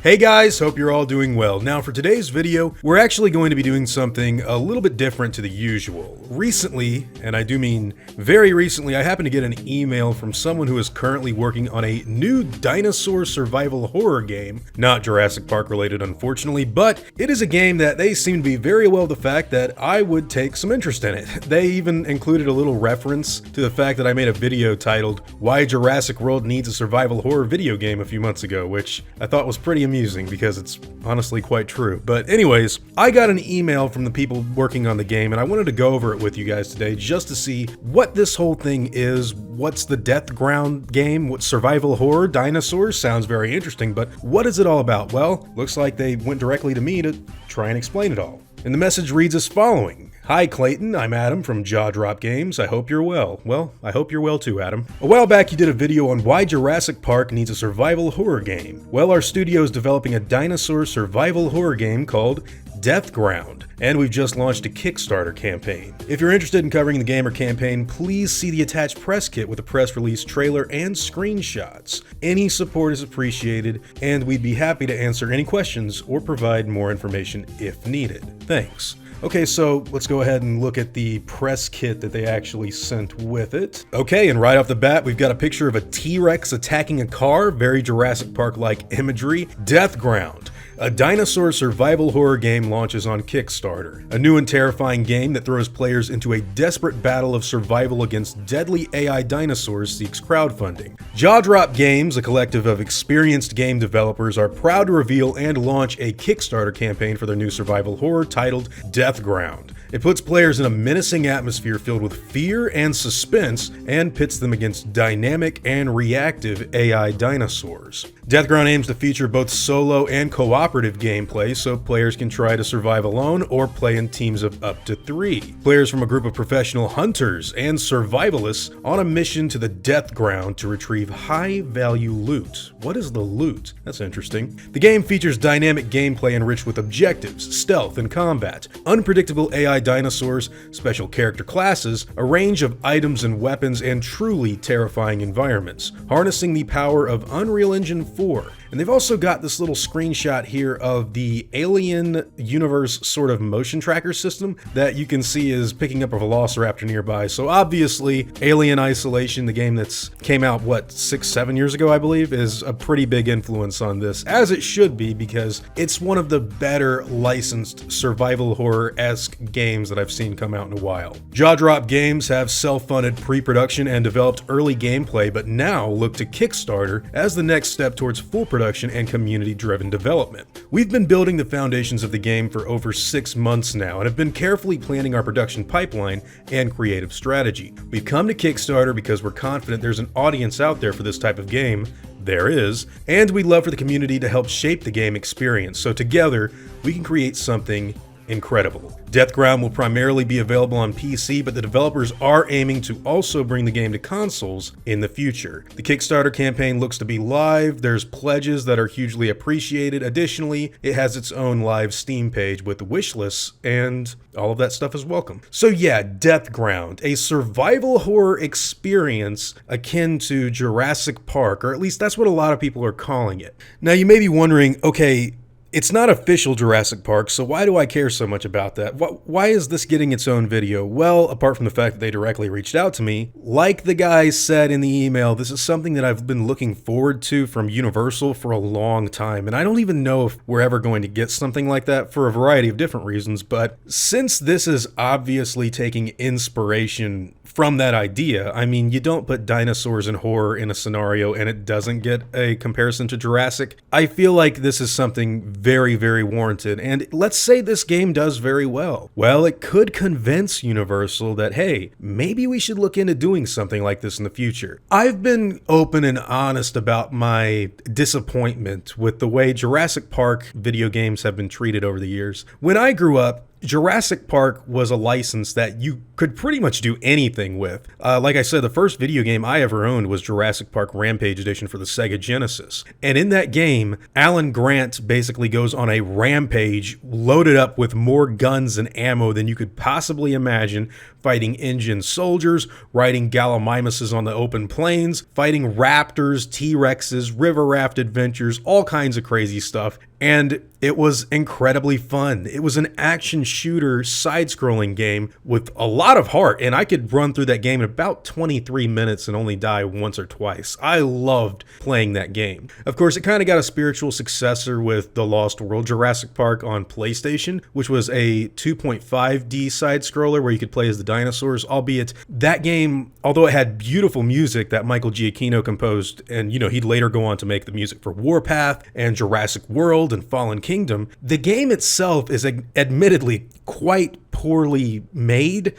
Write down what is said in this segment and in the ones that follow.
Hey guys, hope you're all doing well. Now for today's video, we're actually going to be doing something a little bit different to the usual. Recently, and I do mean very recently, I happened to get an email from someone who is currently working on a new dinosaur survival horror game. Not Jurassic Park related, unfortunately, but it is a game that they seem to be very aware of the fact that I would take some interest in it. They even included a little reference to the fact that I made a video titled Why Jurassic World Needs a Survival Horror Video Game a few months ago, which I thought was pretty amusing because it's honestly quite true. But anyways, I got an email from the people working on the game and I wanted to go over it with you guys today just to see what this whole thing is. What's the Deathground game? What survival horror? Dinosaurs? Sounds very interesting, but what is it all about? Well, looks like they went directly to me to try and explain it all. And the message reads as following. Hi Clayton, I'm Adam from Jaw Drop Games. I hope you're well. Well, I hope you're well too, Adam. A while back you did a video on why Jurassic Park needs a survival horror game. Well, our studio is developing a dinosaur survival horror game called Deathground, and we've just launched a Kickstarter campaign. If you're interested in covering the game or campaign, please see the attached press kit with a press release trailer and screenshots. Any support is appreciated, and we'd be happy to answer any questions or provide more information if needed. Thanks. Okay, so let's go ahead and look at the press kit that they actually sent with it. Okay, and right off the bat, we've got a picture of a T.rex attacking a car, very Jurassic Park-like imagery. Deathground. A dinosaur survival horror game launches on Kickstarter. A new and terrifying game that throws players into a desperate battle of survival against deadly AI dinosaurs seeks crowdfunding. Jaw Drop Games, a collective of experienced game developers, are proud to reveal and launch a Kickstarter campaign for their new survival horror titled Deathground. It puts players in a menacing atmosphere filled with fear and suspense and pits them against dynamic and reactive AI dinosaurs. Deathground aims to feature both solo and cooperative gameplay so players can try to survive alone or play in teams of up to 3. Players from a group of professional hunters and survivalists on a mission to the Deathground to retrieve high-value loot. What is the loot? That's interesting. The game features dynamic gameplay enriched with objectives, stealth, and combat, unpredictable AI dinosaurs, special character classes, a range of items and weapons, and truly terrifying environments, harnessing the power of Unreal Engine 4. And they've also got this little screenshot here of the Alien universe sort of motion tracker system that you can see is picking up a velociraptor nearby. So obviously, Alien Isolation, the game that's came out, what, 6-7 years ago, I believe, is a pretty big influence on this, as it should be, because it's one of the better licensed survival horror-esque games that I've seen come out in a while. Jaw Drop Games have self-funded pre-production and developed early gameplay, but now look to Kickstarter as the next step towards full production and community-driven development. We've been building the foundations of the game for over 6 months now and have been carefully planning our production pipeline and creative strategy. We've come to Kickstarter because we're confident there's an audience out there for this type of game. There is, and we'd love for the community to help shape the game experience, so together we can create something incredible. Deathground will primarily be available on PC, but the developers are aiming to also bring the game to consoles in the future. The Kickstarter campaign looks to be live, there's pledges that are hugely appreciated. Additionally, it has its own live Steam page with wish lists, and all of that stuff is welcome. So yeah, Deathground, a survival horror experience akin to Jurassic Park, or at least that's what a lot of people are calling it. Now you may be wondering, okay, it's not official Jurassic Park, so why do I care so much about that? Why is this getting its own video? Well, apart from the fact that they directly reached out to me, like the guy said in the email, this is something that I've been looking forward to from Universal for a long time, and I don't even know if we're ever going to get something like that for a variety of different reasons, but since this is obviously taking inspiration from that idea, I mean, you don't put dinosaurs and horror in a scenario and it doesn't get a comparison to Jurassic. I feel like this is something very, very warranted, and let's say this game does very well. Well, it could convince Universal that, hey, maybe we should look into doing something like this in the future. I've been open and honest about my disappointment with the way Jurassic Park video games have been treated over the years. When I grew up, Jurassic Park was a license that you could pretty much do anything with. Like I said, the first video game I ever owned was Jurassic Park Rampage Edition for the Sega Genesis. And in that game, Alan Grant basically goes on a rampage loaded up with more guns and ammo than you could possibly imagine, fighting InGen soldiers, riding gallimimuses on the open plains, fighting raptors, T-rexes, river raft adventures, all kinds of crazy stuff. And it was incredibly fun. It was an action shooter side-scrolling game with a lot of heart, and I could run through that game in about 23 minutes and only die once or twice. I loved playing that game. Of course, it kind of got a spiritual successor with The Lost World Jurassic Park on PlayStation, which was a 2.5D side-scroller where you could play as the dinosaurs, albeit that game, although it had beautiful music that Michael Giacchino composed, and he'd later go on to make the music for Warpath and Jurassic World and Fallen Kingdom, the game itself is admittedly quite poorly made.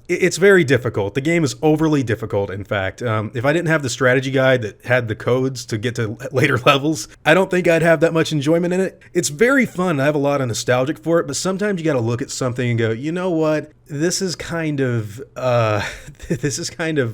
It's very difficult. The game is overly difficult, in fact. If I didn't have the strategy guide that had the codes to get to later levels, I don't think I'd have that much enjoyment in it. It's very fun. I have a lot of nostalgic for it, but sometimes you got to look at something and go, you know what? This is kind of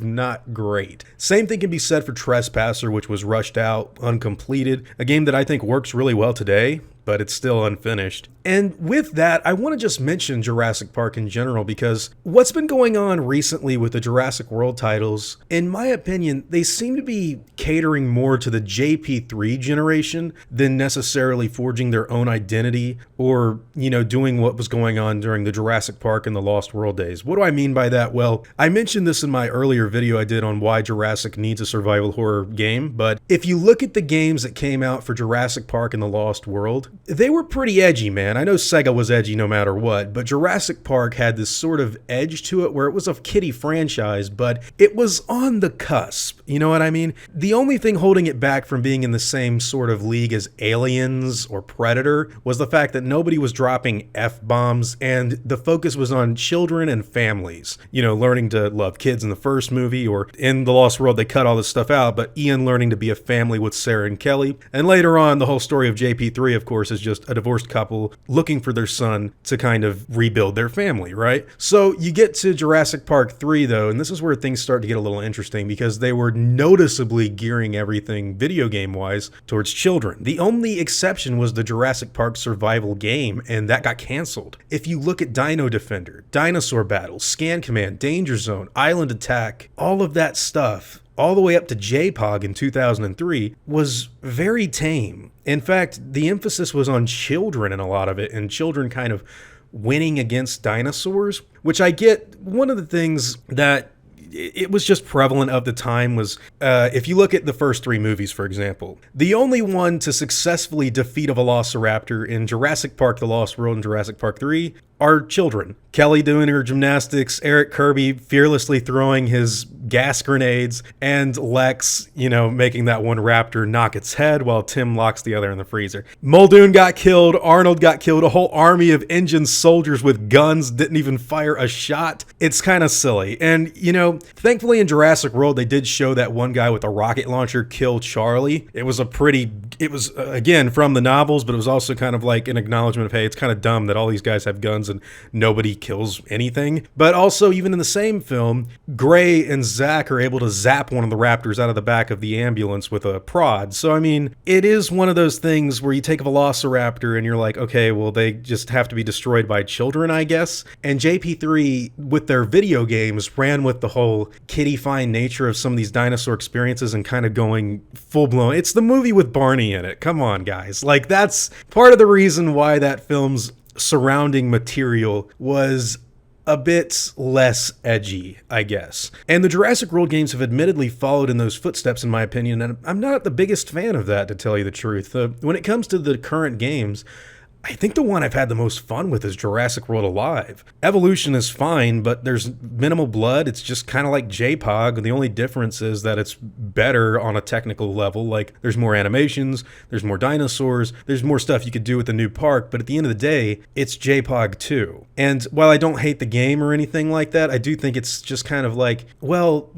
not great. Same thing can be said for Trespasser, which was rushed out, uncompleted, a game that I think works really well today, but it's still unfinished. And with that, I want to just mention Jurassic Park in general, because what's been going on recently with the Jurassic World titles, in my opinion, they seem to be catering more to the JP3 generation than necessarily forging their own identity or, doing what was going on during the Jurassic Park and the Lost World days. What do I mean by that? Well, I mentioned this in my earlier video I did on why Jurassic needs a survival horror game, but if you look at the games that came out for Jurassic Park and the Lost World, they were pretty edgy, man. I know Sega was edgy no matter what, but Jurassic Park had this sort of edge to it where it was a kiddie franchise, but it was on the cusp. You know what I mean? The only thing holding it back from being in the same sort of league as Aliens or Predator was the fact that nobody was dropping F-bombs, and the focus was on children and families. Learning to love kids in the first movie, or in The Lost World, they cut all this stuff out, but Ian learning to be a family with Sarah and Kelly. And later on, the whole story of JP3, of course, is just a divorced couple looking for their son to kind of rebuild their family, right? So you get to Jurassic Park 3, though, and this is where things start to get a little interesting, because they were noticeably gearing everything video game-wise towards children. The only exception was the Jurassic Park survival game, and that got canceled. If you look at Dino Defender, Dinosaur Battle, Scan Command, Danger Zone, Island Attack, all of that stuff, all the way up to JPOG in 2003, was very tame. In fact, the emphasis was on children in a lot of it, and children kind of winning against dinosaurs, which I get. One of the things that it was just prevalent of the time was, if you look at the first three movies, for example, the only one to successfully defeat a velociraptor in Jurassic Park, The Lost World, and Jurassic Park 3 are children. Kelly doing her gymnastics, Eric Kirby fearlessly throwing his gas grenades, and Lex, making that one raptor knock its head while Tim locks the other in the freezer. Muldoon got killed, Arnold got killed, a whole army of InGen soldiers with guns didn't even fire a shot. It's kind of silly. And, thankfully in Jurassic World, they did show that one guy with a rocket launcher kill Charlie. It was again, from the novels, but it was also kind of like an acknowledgement of, hey, it's kind of dumb that all these guys have guns and nobody kills anything. But also, even in the same film, Gray and Zach are able to zap one of the raptors out of the back of the ambulance with a prod. So, I mean, it is one of those things where you take a velociraptor and you're like, okay, well, they just have to be destroyed by children, I guess. And JP3, with their video games, ran with the whole kiddie-fine nature of some of these dinosaur experiences and kind of going full-blown. It's the movie with Barney in it. Come on, guys. Like, that's part of the reason why that film's surrounding material was a bit less edgy, I guess. And the Jurassic World games have admittedly followed in those footsteps, in my opinion, and I'm not the biggest fan of that, to tell you the truth. When it comes to the current games, I think the one I've had the most fun with is Jurassic World Alive. Evolution is fine, but there's minimal blood. It's just kind of like JPOG. The only difference is that it's better on a technical level. Like, there's more animations, there's more dinosaurs, there's more stuff you could do with the new park, but at the end of the day, it's JPOG 2. And while I don't hate the game or anything like that, I do think it's just kind of like, well,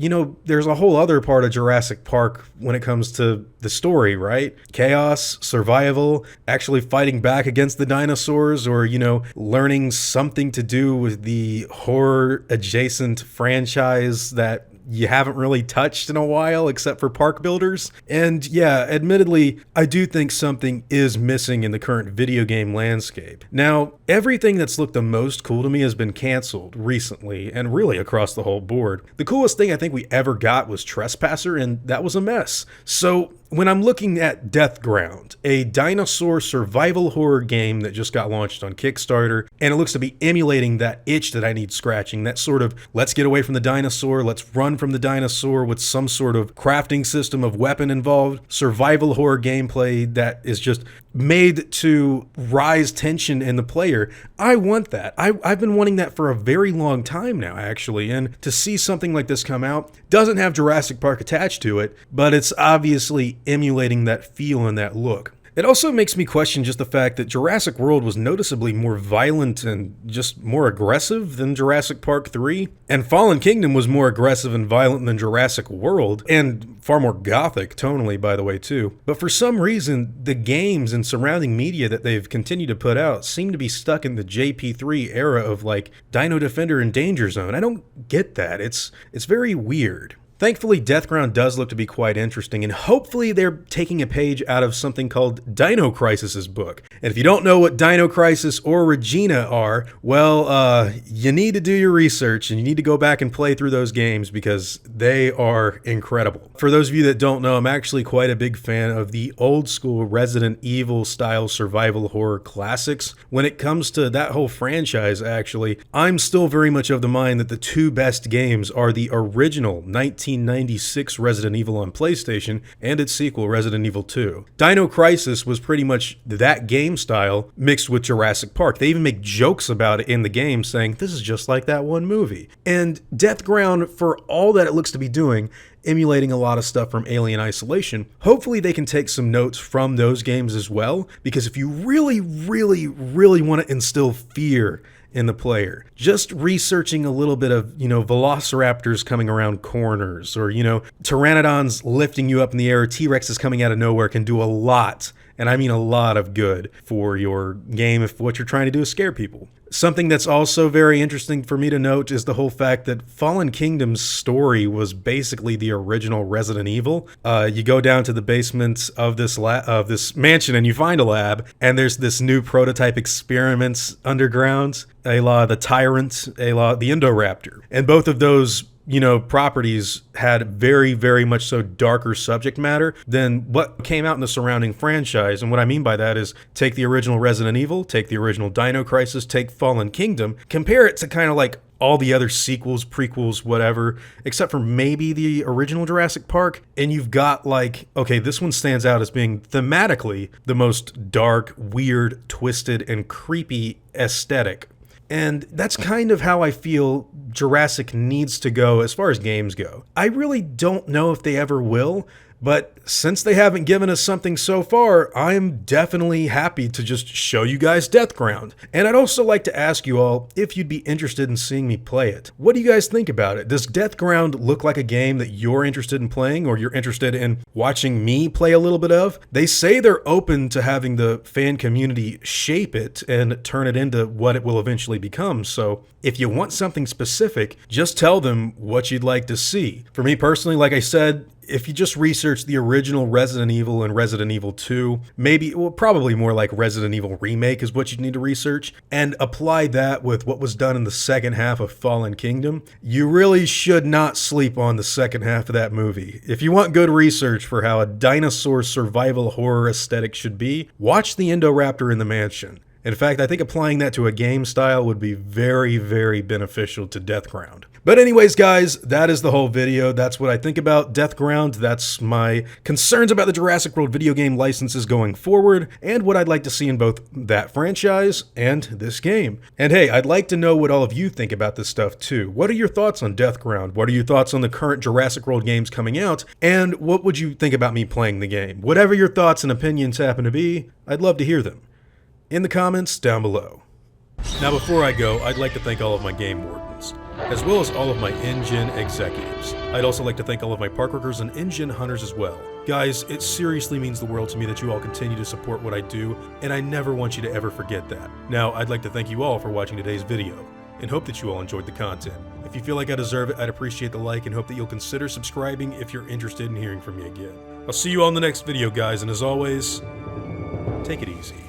there's a whole other part of Jurassic Park when it comes to the story, right? Chaos, survival, actually fighting back against the dinosaurs, or, learning something to do with the horror adjacent franchise that you haven't really touched in a while except for park builders. And yeah, admittedly, I do think something is missing in the current video game landscape. Now, everything that's looked the most cool to me has been canceled recently, and really across the whole board. The coolest thing I think we ever got was Trespasser, and that was a mess. So when I'm looking at Deathground, a dinosaur survival horror game that just got launched on Kickstarter, and it looks to be emulating that itch that I need scratching, that sort of let's get away from the dinosaur, let's run from the dinosaur with some sort of crafting system of weapon involved, survival horror gameplay that is just made to rise tension in the player. I want that. I've been wanting that for a very long time now, actually, and to see something like this come out, doesn't have Jurassic Park attached to it, but it's obviously emulating that feel and that look. It also makes me question just the fact that Jurassic World was noticeably more violent and just more aggressive than Jurassic Park 3, and Fallen Kingdom was more aggressive and violent than Jurassic World, and far more gothic tonally, by the way, too. But for some reason, the games and surrounding media that they've continued to put out seem to be stuck in the JP3 era of like Dino Defender and Danger Zone. I don't get that. It's very weird. Thankfully, Deathground does look to be quite interesting, and hopefully they're taking a page out of something called Dino Crisis's book. And if you don't know what Dino Crisis or Regina are, well, you need to do your research, and you need to go back and play through those games because they are incredible. For those of you that don't know, I'm actually quite a big fan of the old school Resident Evil style survival horror classics. When it comes to that whole franchise, actually, I'm still very much of the mind that the two best games are the original 1996 Resident Evil on PlayStation and its sequel, Resident Evil 2. Dino Crisis was pretty much that game style mixed with Jurassic Park. They even make jokes about it in the game, saying, this is just like that one movie. And Deathground, for all that it looks to be doing, emulating a lot of stuff from Alien Isolation, hopefully they can take some notes from those games as well, because if you really want to instill fear in the player, just researching a little bit of, velociraptors coming around corners, or, pteranodons lifting you up in the air, T.rex is coming out of nowhere, can do a lot, and I mean a lot of good for your game if what you're trying to do is scare people. Something that's also very interesting for me to note is the whole fact that Fallen Kingdom's story was basically the original Resident Evil. You go down to the basement of this mansion and you find a lab, and there's this new prototype experiments underground, a la the Tyrant, a la the Indoraptor. And both of those properties had very much so darker subject matter than what came out in the surrounding franchise. And what I mean by that is take the original Resident Evil, take the original Dino Crisis, take Fallen Kingdom, compare it to kind of like all the other sequels, prequels, whatever, except for maybe the original Jurassic Park, and you've got like, okay, this one stands out as being thematically the most dark, weird, twisted, and creepy aesthetic. And that's kind of how I feel Jurassic needs to go as far as games go. I really don't know if they ever will, but since they haven't given us something so far, I'm definitely happy to just show you guys Deathground. And I'd also like to ask you all if you'd be interested in seeing me play it. What do you guys think about it? Does Deathground look like a game that you're interested in playing, or you're interested in watching me play a little bit of? They say they're open to having the fan community shape it and turn it into what it will eventually become. So if you want something specific, just tell them what you'd like to see. For me personally, like I said, if you just research the original Resident Evil and Resident Evil 2, probably more like Resident Evil Remake is what you need to research, and apply that with what was done in the second half of Fallen Kingdom, you really should not sleep on the second half of that movie. If you want good research for how a dinosaur survival horror aesthetic should be, watch the Indoraptor in the Mansion. In fact, I think applying that to a game style would be very beneficial to Deathground. But anyways, guys, that is the whole video. That's what I think about Deathground. That's my concerns about the Jurassic World video game licenses going forward, and what I'd like to see in both that franchise and this game. And hey, I'd like to know what all of you think about this stuff too. What are your thoughts on Deathground? What are your thoughts on the current Jurassic World games coming out? And what would you think about me playing the game? Whatever your thoughts and opinions happen to be, I'd love to hear them in the comments down below. Now before I go, I'd like to thank all of my game wardens, as well as all of my InGen executives. I'd also like to thank all of my park workers and InGen hunters as well. Guys, it seriously means the world to me that you all continue to support what I do, and I never want you to ever forget that. Now, I'd like to thank you all for watching today's video, and hope that you all enjoyed the content. If you feel like I deserve it, I'd appreciate the like and hope that you'll consider subscribing if you're interested in hearing from me again. I'll see you all in the next video, guys, and as always, take it easy.